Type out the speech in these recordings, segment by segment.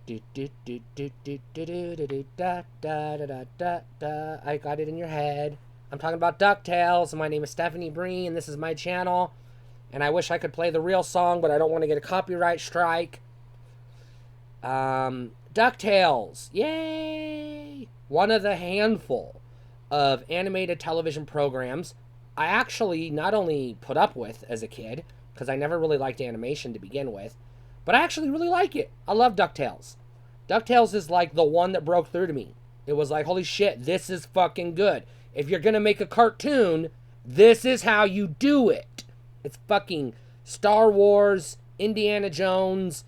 I got it in your head. I'm talking about DuckTales. My name is Stephanie Bree, and this is my channel. And I wish I could play the real song, but I don't want to get a copyright strike. DuckTales. Yay! One of the handful of animated television programs I actually not only put up with as a kid, because I never really liked animation to begin with, but I actually really like it. I love DuckTales. DuckTales is like the one that broke through to me. It was like, holy shit, this is fucking good. If you're gonna make a cartoon, this is how you do it. It's fucking Star Wars, Indiana Jones,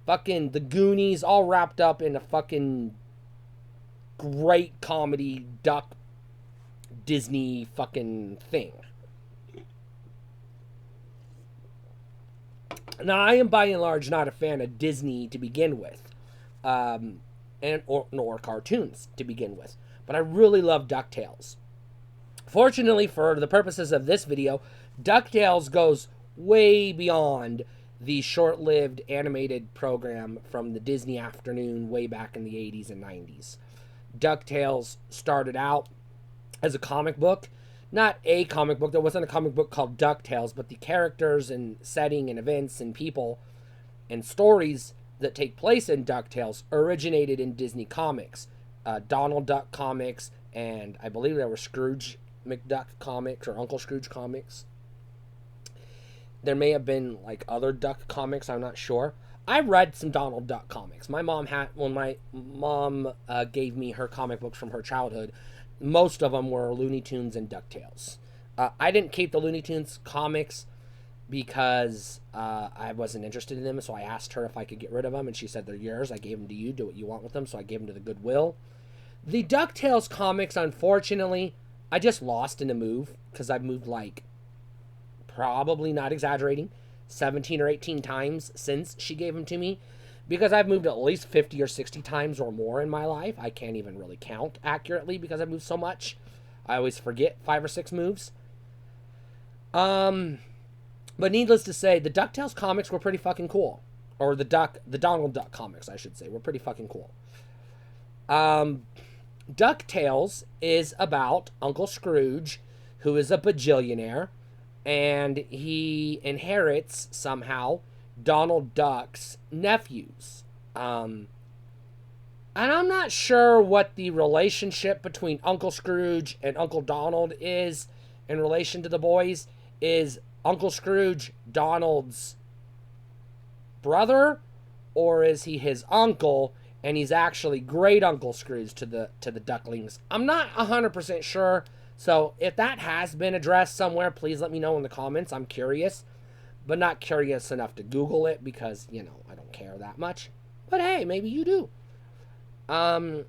fucking The Goonies, all wrapped up in a fucking great comedy duck Disney fucking thing. Now, I am by and large not a fan of Disney to begin with, nor cartoons to begin with, but I really love DuckTales. Fortunately, for the purposes of this video, DuckTales goes way beyond the short-lived animated program from the Disney afternoon way back in the 80s and 90s. DuckTales started out as a comic book. Not a comic book. There wasn't a comic book called DuckTales, but the characters and setting and events and people and stories that take place in DuckTales originated in Disney comics. Donald Duck comics, and I believe there were Scrooge McDuck comics or Uncle Scrooge comics. There may have been like other Duck comics, I'm not sure. I read some Donald Duck comics. My mom had, when my mom gave me her comic books from her childhood, most of them were Looney Tunes and DuckTales. I didn't keep the Looney Tunes comics because I wasn't interested in them, so I asked her if I could get rid of them, and she said, they're yours. I gave them to you. Do what you want with them, so I gave them to the Goodwill. The DuckTales comics, unfortunately, I just lost in a move because I've moved like, probably not exaggerating, 17 or 18 times since she gave them to me. Because I've moved at least 50 or 60 times or more in my life. I can't even really count accurately because I've moved so much. I always forget 5 or 6 moves. But needless to say, the DuckTales comics were pretty fucking cool. Or the Donald Duck comics, I should say, were pretty fucking cool. DuckTales is about Uncle Scrooge, who is a bajillionaire, and he inherits somehow Donald Duck's nephews. And I'm not sure what the relationship between Uncle Scrooge and Uncle Donald is in relation to the boys. Is Uncle Scrooge Donald's brother, or is he his uncle and he's actually great Uncle Scrooge to the ducklings? I'm not 100% sure. So if that has been addressed somewhere, please let me know in the comments. I'm curious, but not curious enough to Google it because, you know, I don't care that much. But hey, maybe you do. But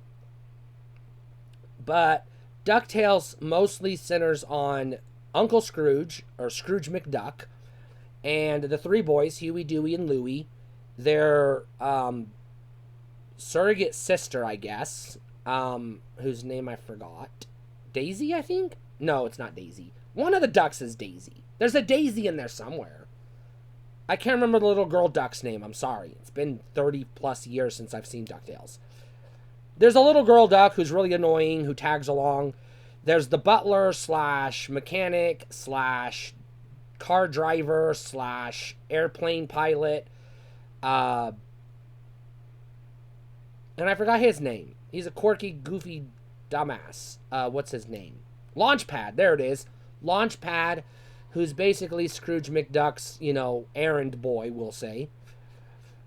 DuckTales mostly centers on Uncle Scrooge, or Scrooge McDuck, and the 3 boys, Huey, Dewey, and Louie. Their surrogate sister, I guess, whose name I forgot. Daisy, I think? No, it's not Daisy. One of the ducks is Daisy. There's a Daisy in there somewhere. I can't remember the little girl duck's name. I'm sorry. It's been 30 plus years since I've seen DuckTales. There's a little girl duck who's really annoying, who tags along. There's the butler slash mechanic slash car driver slash airplane pilot. And I forgot his name. He's a quirky, goofy dumbass. What's his name? Launchpad. There it is. Launchpad, who's basically Scrooge McDuck's, you know, errand boy, we'll say,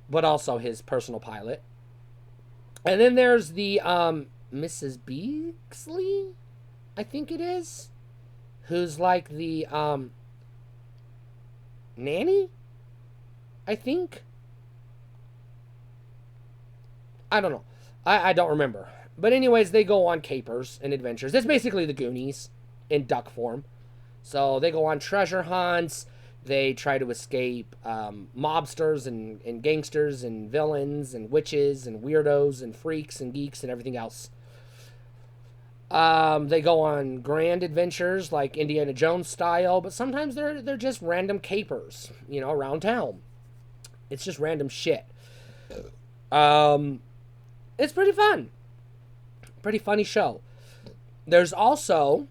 but also his personal pilot. And then there's the Mrs. Beaksley, I think it is, who's like the nanny, I think. I don't know. I don't remember. But anyways, they go on capers and adventures. It's basically the Goonies in duck form. So they go on treasure hunts. They try to escape mobsters and gangsters and villains and witches and weirdos and freaks and geeks and everything else. They go on grand adventures like Indiana Jones style, but sometimes they're just random capers, you know, around town. It's just random shit. Um, it's pretty fun. Pretty funny show. There's also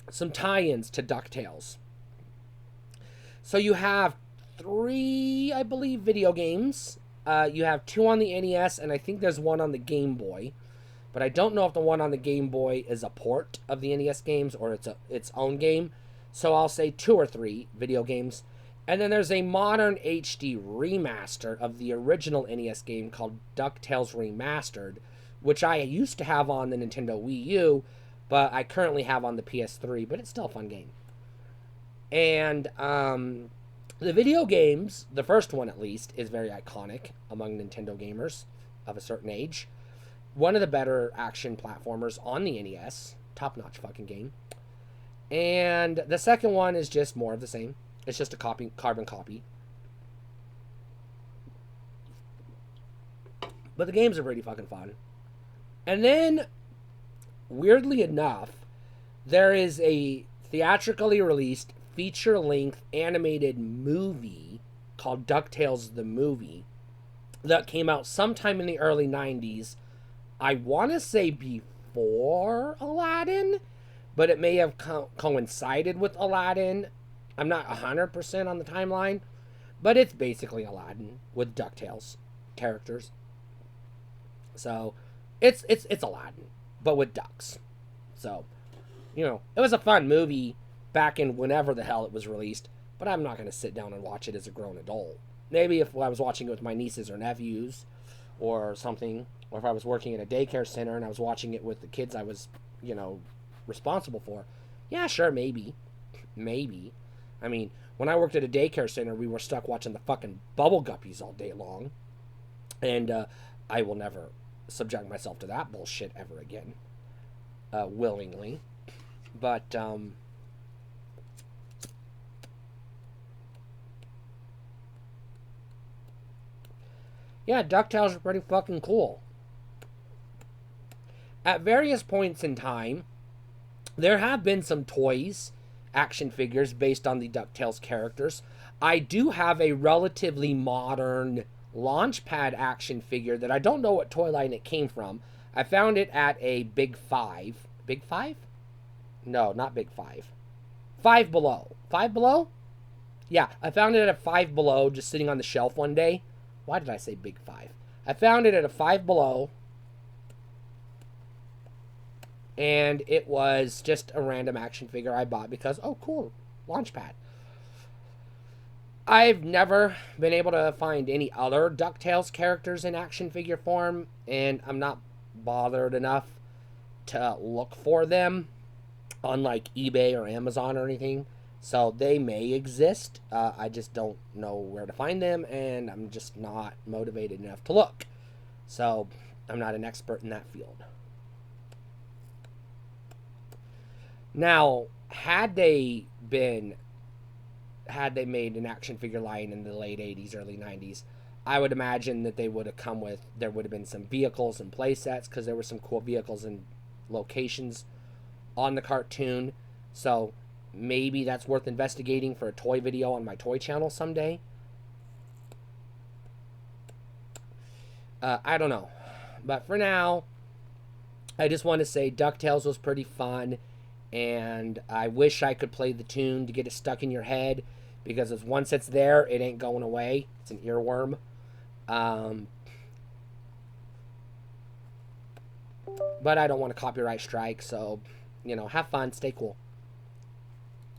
some tie-ins to DuckTales. So you have three, I believe, video games. You have two on the NES, and I think there's one on the Game Boy. But I don't know if the one on the Game Boy is a port of the NES games or it's its own game. So I'll say two or three video games. And then there's a modern HD remaster of the original NES game called DuckTales Remastered, which I used to have on the Nintendo Wii U, but I currently have on the PS3, but it's still a fun game. And the video games, the first one at least, is very iconic among Nintendo gamers of a certain age. One of the better action platformers on the NES. Top-notch fucking game. And the second one is just more of the same. It's just a carbon copy. But the games are pretty fucking fun. And then, weirdly enough, there is a theatrically released feature-length animated movie called DuckTales the Movie that came out sometime in the early 90s. I want to say before Aladdin, but it may have coincided with Aladdin. I'm not 100% on the timeline, but it's basically Aladdin with DuckTales characters. So, it's Aladdin, but with ducks. So, you know, it was a fun movie back in whenever the hell it was released, but I'm not going to sit down and watch it as a grown adult. Maybe if I was watching it with my nieces or nephews or something, or if I was working at a daycare center and I was watching it with the kids I was, you know, responsible for. Yeah, sure, maybe. Maybe. I mean, when I worked at a daycare center, we were stuck watching the fucking Bubble Guppies all day long. And I will never subject myself to that bullshit ever again. Willingly. But, yeah, DuckTales are pretty fucking cool. At various points in time, there have been some toys, action figures based on the DuckTales characters. I do have a relatively modern Launchpad action figure that I don't know what toy line it came from. I found it at a Big Five. Big Five? No, not Big Five. Five Below. Five Below? Yeah, I found it at a Five Below just sitting on the shelf one day. Why did I say Big Five? I found it at a Five Below. And it was just a random action figure I bought because, oh, cool, Launchpad. I've never been able to find any other DuckTales characters in action figure form, and I'm not bothered enough to look for them on like eBay or Amazon or anything. So they may exist. I just don't know where to find them, and I'm just not motivated enough to look. So I'm not an expert in that field. Now, had they made an action figure line in the late 80s, early 90s, I would imagine that there would have been some vehicles and play sets, because there were some cool vehicles and locations on the cartoon. So maybe that's worth investigating for a toy video on my toy channel someday. I don't know. But for now, I just want to say DuckTales was pretty fun. And I wish I could play the tune to get it stuck in your head, because once it's there, it ain't going away. It's an earworm. But I don't want a copyright strike, so, you know, have fun, stay cool.